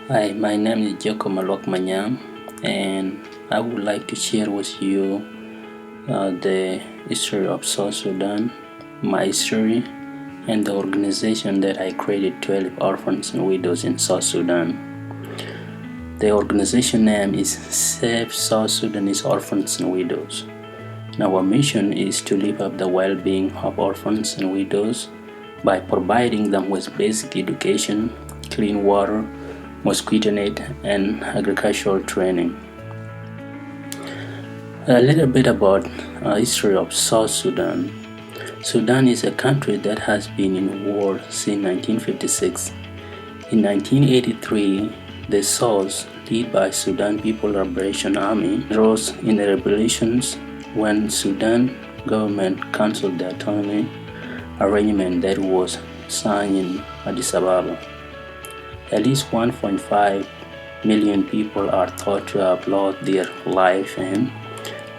Hi, my name is Jacob Manyang, and I would like to share with you the history of South Sudan, my history, and the organization that I created, 12 Orphans and Widows in South Sudan. The organization name is Save South Sudanese Orphans and Widows. And our mission is to lift up the well-being of orphans and widows by providing them with basic education, clean water, mosquito net, and agricultural training. A little bit about history of South Sudan. Sudan is a country that has been in war since 1956. In 1983, the South, led by Sudan People Liberation Army, rose in the rebellions when Sudan government cancelled the autonomy arrangement that was signed in Addis Ababa. At least 1.5 million people are thought to have lost their life, and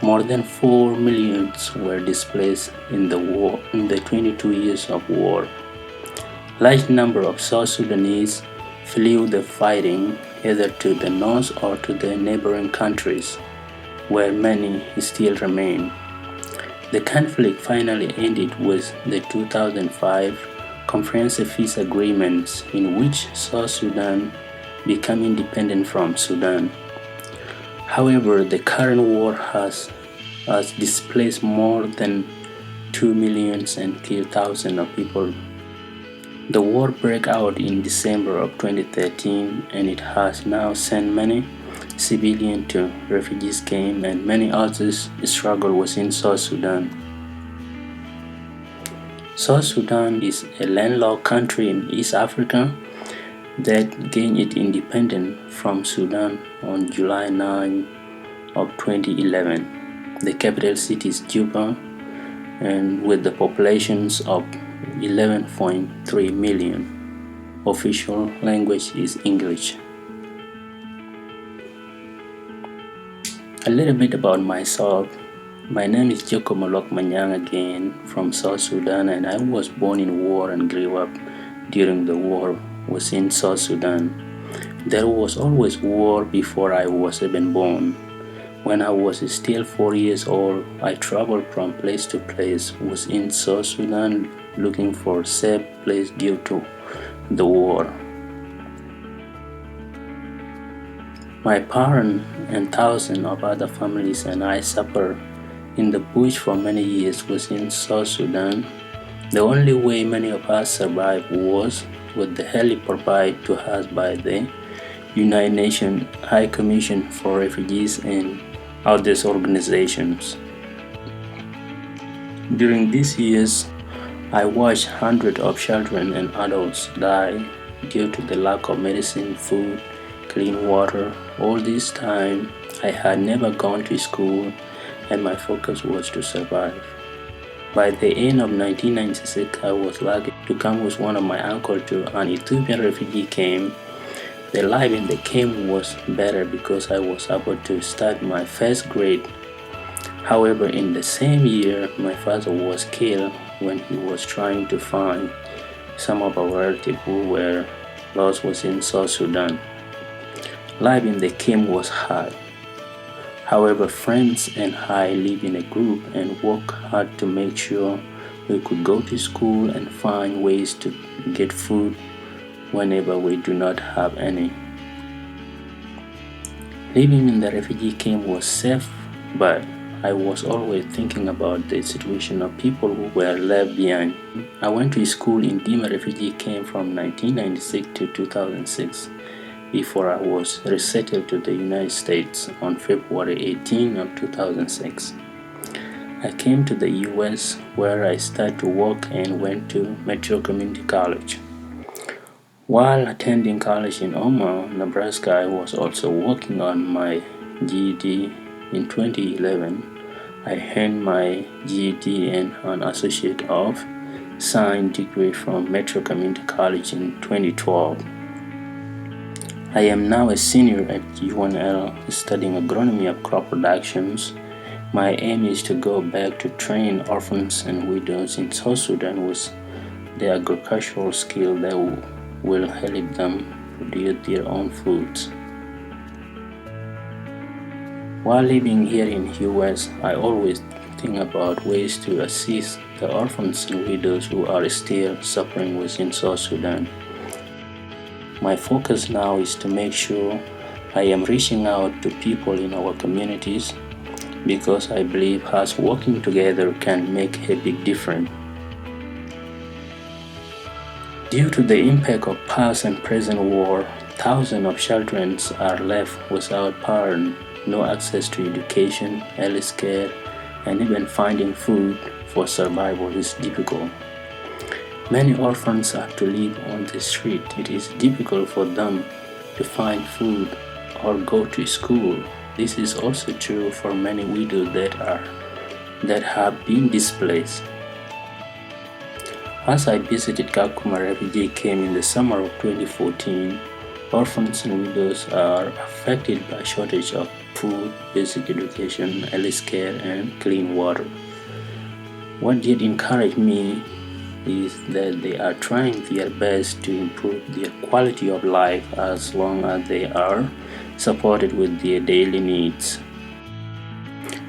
more than 4 million were displaced in the 22 years of war. Large number of South Sudanese fled the fighting either to the north or to the neighboring countries, where many still remain. The conflict finally ended with the 2005 Comprehensive Peace Agreement, in which South Sudan became independent from Sudan. However, the current war has displaced more than 2 million and killed thousands of people. The war broke out in December of 2013, and it has now sent many civilians to refugee camps and many others struggle within South Sudan. South Sudan is a landlocked country in East Africa that gained its independence from Sudan on July 9 of 2011. The capital city is Juba, and with the populations of 11.3 million. Official language is English. A little bit about myself. My name is Jacob Manyang again from South Sudan, and I was born in war and grew up during the war within South Sudan. There was always war before I was even born. When I was still 4 years old, I traveled from place to place within South Sudan looking for a safe place due to the war. My parents and thousands of other families and I suffered in the bush for many years within South Sudan. The only way many of us survived was with the help provided to us by the United Nations High Commission for Refugees and other organizations. During these years, I watched hundreds of children and adults die due to the lack of medicine, food, clean water. All this time, I had never gone to school, and my focus was to survive. By the end of 1996, I was lucky to come with one of my uncles to an Ethiopian refugee camp. The life in the camp was better because I was able to start my first grade. However, in the same year, my father was killed when he was trying to find some of our relatives who were lost within South Sudan. Life in the camp was hard. However, friends and I live in a group and work hard to make sure we could go to school and find ways to get food whenever we do not have any. Living in the refugee camp was safe, but I was always thinking about the situation of people who were left behind. I went to school in Dima refugee camp from 1996 to 2006 before I was resettled to the United States on February 18 of 2006. I came to the US where I started to work and went to Metro Community College. While attending college in Omaha, Nebraska, I was also working on my GED. In 2011, I earned my GED and an Associate of Science degree from Metro Community College in 2012. I am now a senior at UNL studying agronomy of crop productions. My aim is to go back to train orphans and widows in South Sudan with the agricultural skill that will help them produce their own foods. While living here in US, I always think about ways to assist the orphans and widows who are still suffering within South Sudan. My focus now is to make sure I am reaching out to people in our communities because I believe us working together can make a big difference. Due to the impact of past and present war, thousands of children are left without parents, no access to education, health care, and even finding food for survival is difficult. Many orphans have to live on the street. It is difficult for them to find food or go to school. This is also true for many widows that have been displaced. As I visited Kakuma refugee camp in the summer of 2014, orphans and widows are affected by shortage of food, basic education, health care, and clean water. What did encourage me is that they are trying their best to improve their quality of life as long as they are supported with their daily needs.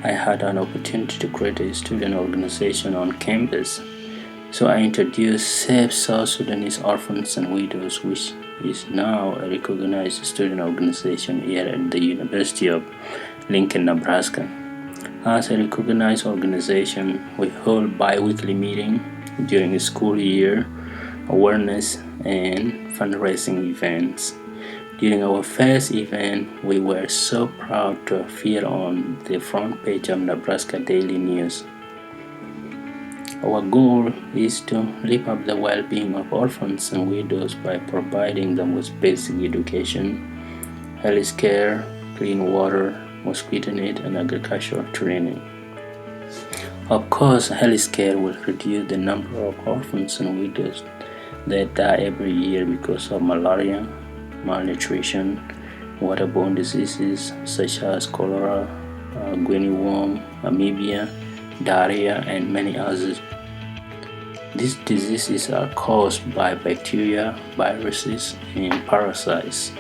I had an opportunity to create a student organization on campus, so I introduced Save South Sudanese Orphans and Widows, which is now a recognized student organization here at the University of Lincoln, Nebraska. As a recognized organization, we hold bi-weekly meetings during the school year, awareness and fundraising events. During our first event, we were so proud to appear on the front page of Nebraska Daily News. Our goal is to lift up the well-being of orphans and widows by providing them with basic education, health care, clean water, mosquito net, and agricultural training. Of course, health care will reduce the number of orphans and widows that die every year because of malaria, malnutrition, waterborne diseases such as cholera, guinea worm, amoeba, diarrhea, and many others. These diseases are caused by bacteria, viruses, and parasites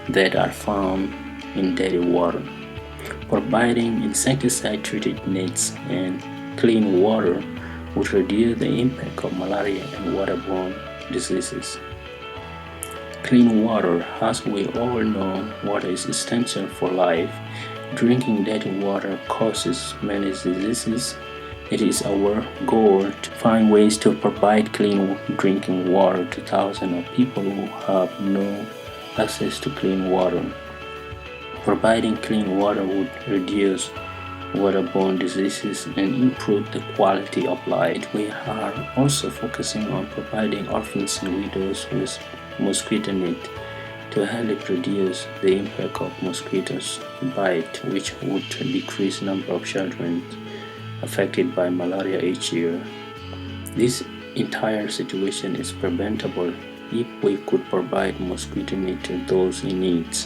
that are found in dirty water. Providing insecticide-treated nets and clean water would reduce the impact of malaria and waterborne diseases. Clean water, as we all know, water is essential for life. Drinking dirty water causes many diseases. It is our goal to find ways to provide clean drinking water to thousands of people who have no access to clean water. Providing clean water would reduce waterborne diseases and improve the quality of life. We are also focusing on providing orphans and widows with mosquito net to help reduce the impact of mosquitoes bite, which would decrease the number of children affected by malaria each year. This entire situation is preventable if we could provide mosquito net to those in need.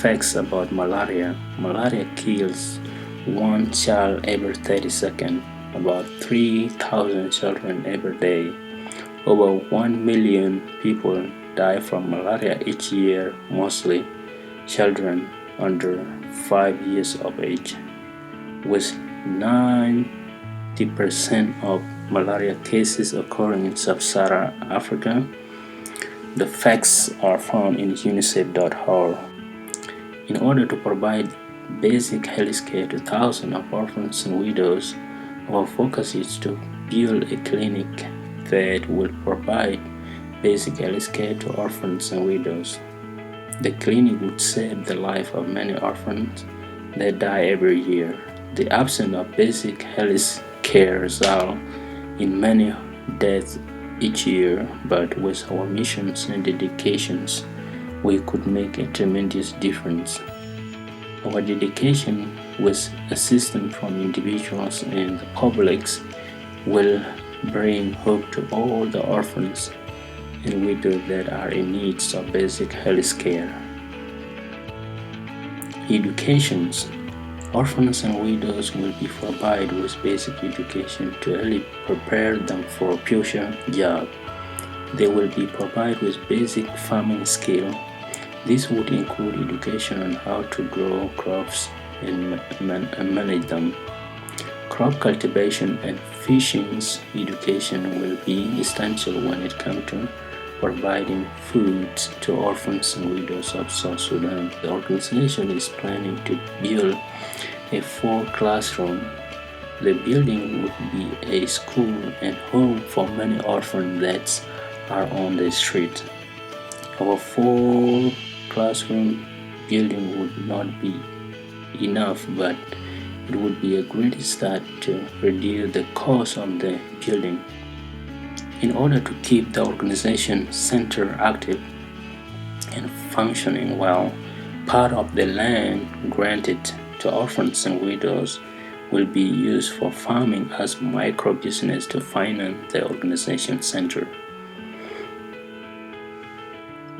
Facts about malaria. Malaria kills one child every 30 seconds, about 3,000 children every day. Over 1 million people die from malaria each year, mostly children under 5 years of age. With 90% of malaria cases occurring in sub-Saharan Africa. The facts are found in unicef.org. In order to provide basic health care to thousands of orphans and widows, our focus is to build a clinic that will provide basic health care to orphans and widows. The clinic would save the life of many orphans that die every year. The absence of basic health care results in many deaths each year, but with our missions and dedications, we could make a tremendous difference. Our dedication with assistance from individuals and the publics will bring hope to all the orphans and widows that are in need of basic health care. Educations. Orphans and widows will be provided with basic education to help prepare them for future jobs. They will be provided with basic farming skill. This would include education on how to grow crops and manage them. Crop cultivation and fishing education will be essential when it comes to providing food to orphans and widows of South Sudan. The organization is planning to build a 4-classroom. The building would be a school and home for many orphans that are on the street. Our 4-classroom building would not be enough, but it would be a great start to reduce the cost of the building. In order to keep the organization center active and functioning well, part of the land granted to orphans and widows will be used for farming as micro-business to finance the organization center.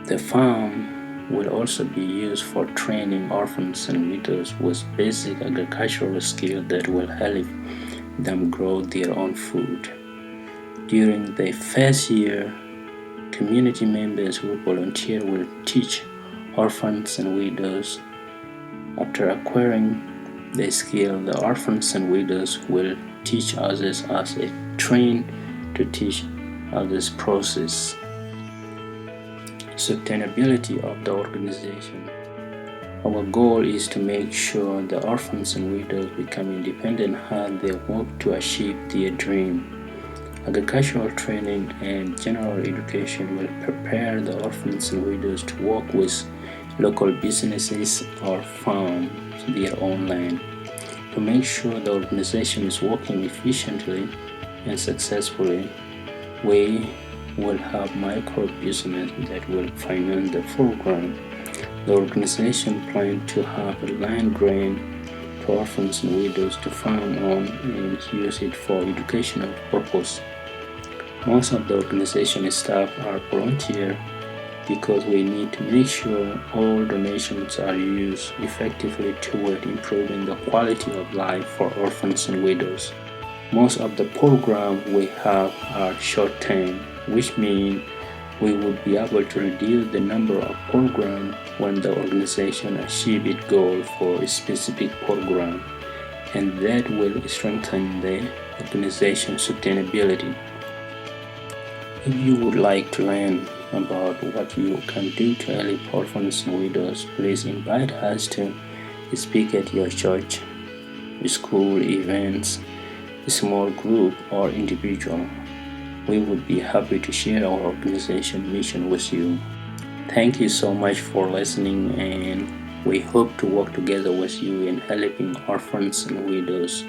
The farm will also be used for training orphans and widows with basic agricultural skills that will help them grow their own food. During the first year, community members who volunteer will teach orphans and widows. After acquiring the skill, the orphans and widows will teach others as a train to teach others process. Sustainability of the organization. Our goal is to make sure the orphans and widows become independent as they work to achieve their dream. Agricultural training and general education will prepare the orphans and widows to work with local businesses or farm their own land. To make sure the organization is working efficiently and successfully, we will have micro business that will finance the program. The organization plans to have a land grant to orphans and widows to farm on and use it for educational purpose. Most of the organization staff are volunteer because we need to make sure all donations are used effectively toward improving the quality of life for orphans and widows. Most of the programs we have are short-term, which means we would be able to reduce the number of programs when the organization achieves its goal for a specific program, and that will strengthen the organization's sustainability. If you would like to learn about what you can do to help orphans and widows, please invite us to speak at your church, school events, small group, or individual. We would be happy to share our organization mission with you. Thank you so much for listening, and we hope to work together with you in helping orphans and widows.